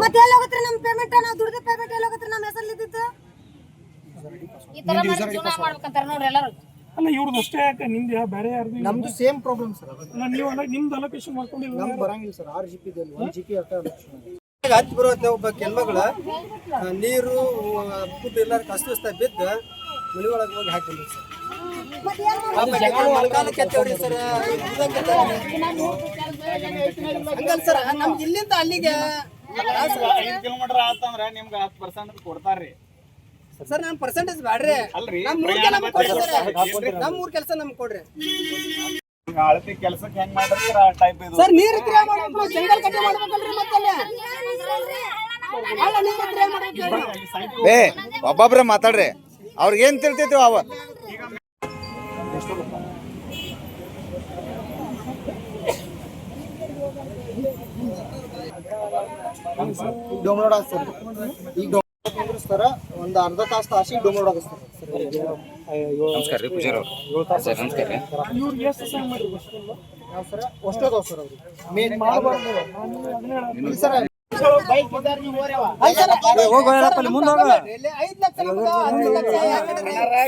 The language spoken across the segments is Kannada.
ಮತ್ತೆ ಎಲ್ಲ ಹೋಗುತ್ತೆ ನಮ್ಮ ಪೇಮೆಂಟ್ ನಾವು ದುಡ್ಡ ಪೇಮೆಂಟ್ ಎಲ್ಲ ಹೋಗುತ್ತೆ ನಮ್ಮ ಹೆಸರಲ್ಲಿ ಇದ್ದಿತ್ತು ಈ ತರ ಮಾಡಿ ಜೀವನ ಮಾಡ್ಬೇಕಂತಾರ ನೋಡ್ರಿ ಎಲ್ಲರೂ ಅಲ್ಲ ಇವ್ರದ್ದು ಅಷ್ಟೇ ಯಾಕೆ ನಿಮ್ದು ಯಾವ ಬೇರೆ ಯಾರ್ದು ನಮ್ದು ಸೇಮ್ ಪ್ರಾಬ್ಲಮ್ ಸರ್ ನೀವು ನಿಮ್ದು ಅಲೋಕೇಶನ್ ಮಾಡ್ಕೊಂಡಿಲ್ಲ ನಮ್ಗೆ ಬರಂಗಿಲ್ಲ ಸರ್ 6 GB ದಲ್ಲಿ 1 GB ಅಷ್ಟೇ ಹತ್ತು ಬರುತ್ತೆ ಒಬ್ಬ ಕೆಲ್ಮಗಳು ನೀರು ಫುಡ್ ಎಲ್ಲರೂ ಕಷ್ಟ ಬಿದ್ದು ಮನೆ ಒಳಗೆ ಹೋಗಿ ಹಾಕಿದ್ರು ಸರ್ ಹಂಗಲ್ಲ ಸರ್ ನಮ್ಗೆ ಇಲ್ಲಿಂದ ಅಲ್ಲಿಗೆ 5 ಕಿಲೋಮೀಟರ್ ಆತಂದ್ರ ನಿಮ್ಗೆ 10% ಕೊಡ್ತಾರ್ರಿ ಸರ್ ನಾನು ಪರ್ಸೆಂಟೇಜ್ ಬ್ಯಾಡ್ರಿ ನಮ್ಮ ಮೂರ್ ಕೆಲಸ ನಮ್ಗೆ ಕೊಡ್ರಿ ಅಳತಿ ಕೆಲಸಕ್ಕೆ ಹೆಂಗ್ ಮಾಡಿರ್ತೀರ ಆ ಟೈಪ್ ಇದು ಸರ್ ನೀರು ಕ್ರಿಯೆ ಮಾಡಬೇಕು ಜಂಗಲ್ ಕಟ್ಟೆ ಮಾಡ್ಬೇಕಲ್ರಿ ಮತ್ತಲ್ಲ ಏ ಒಬ್ಬೊಬ್ರೆ ಮಾತಾಡ್ರಿ ಅವ್ರಿಗೆ ಏನ್ ತಿಳ್ತೈತಿ ಅವ ಡೌನ್ಲೋಡ್ ಆಗ್ತದೆ ಈಗ ಸರ ಒಂದು ಅರ್ಧ ತಾಸು ತಾಸಿಗೆ ಡೌನ್ಲೋಡ್ ಆಗುತ್ತೆ ನಮಸ್ಕಾರ ರೀ ಪೂಜಾರ್ ಅವ್ರು ಸರ್ ನಮಸ್ಕಾರ ರೀ ಇವ್ರಿಗೆ ಎಷ್ಟು ಸಹ ಮಾಡಿ ಯಾವ ಸರ ಅಷ್ಟೋದವ್ ಸರ್ ಅವ್ರಿಗೆ ಮೇನ್ ಮಾಡಬಾರ್ದು ಸರ್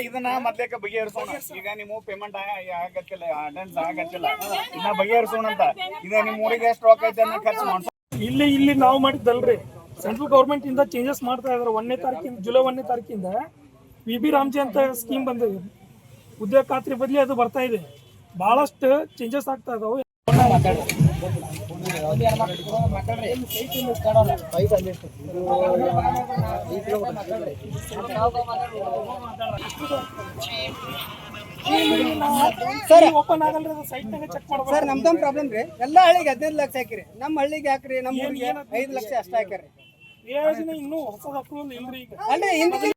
ಇದನ್ನ ಮೊದ್ಲೇಕ ಬಗೆಹರಿಸೋಣ ಈಗ ನೀವು ಪೇಮೆಂಟ್ ಆಗತ್ತಿಲ್ಲ ಅಟೆಂಡೆನ್ಸ್ ಆಗತ್ತಿಲ್ಲ ಇನ್ನ ಬಗೆಹರಿಸೋಣ ಅಂತ ಈಗ ನಿಮ್ ಊರಿಗೆ ಎಷ್ಟು ರೊಕ್ಕ ಐತೆ ಅನ್ನೋ ಖರ್ಚು ಮಾಡ್ಸೋಣ ಇಲ್ಲಿ ನಾವು ಮಾಡಿದ್ದಲ್ರಿ ಸೆಂಟ್ರಲ್ ಗೌರ್ಮೆಂಟ್ ಇಂದ ಚೇಂಜಸ್ ಮಾಡ್ತಾ ಇದಾರೆ 1ನೇ ತಾರೀಕಿಂದ ಜುಲೈ 1ನೇ ತಾರೀಕಿಂದ ವಿ ರಾಮ್ಜಿ ಅಂತ ಸ್ಕೀಮ್ ಬಂದಿದೆ ಉದ್ಯೋಗ ಖಾತ್ರಿ ಬದಲಿ ಅದು ಬರ್ತಾ ಇದೆ ಬಹಳಷ್ಟು ಚೇಂಜಸ್ ಆಗ್ತಾ ಇದಾವೆ ಸರ್ ಓಪನ್ ಆಗಲ್ರಿ ಸೈಟ್ನಾಗ ಚೆಕ್ ಮಾಡ್ಬೇಕು ಸರ್ ನಮ್ದೊಂದು ಪ್ರಾಬ್ಲಮ್ ರೀ ಎಲ್ಲ ಹಳ್ಳಿಗೆ 15 ಲಕ್ಷ ಹಾಕಿರಿ ನಮ್ಮ ಹಳ್ಳಿಗೆ ಹಾಕ್ರಿ ನಮ್ಮ ಊರಿಗೆ 5 ಲಕ್ಷ ಅಷ್ಟೇ ಹಾಕ್ಯಾರಿ ಯೋಜನೆ ಇನ್ನೂ ಹೊಸದ ಅಪ್ರೂವಲ್ ಇಲ್ರಿ ಈಗ ಅಲ್ರಿ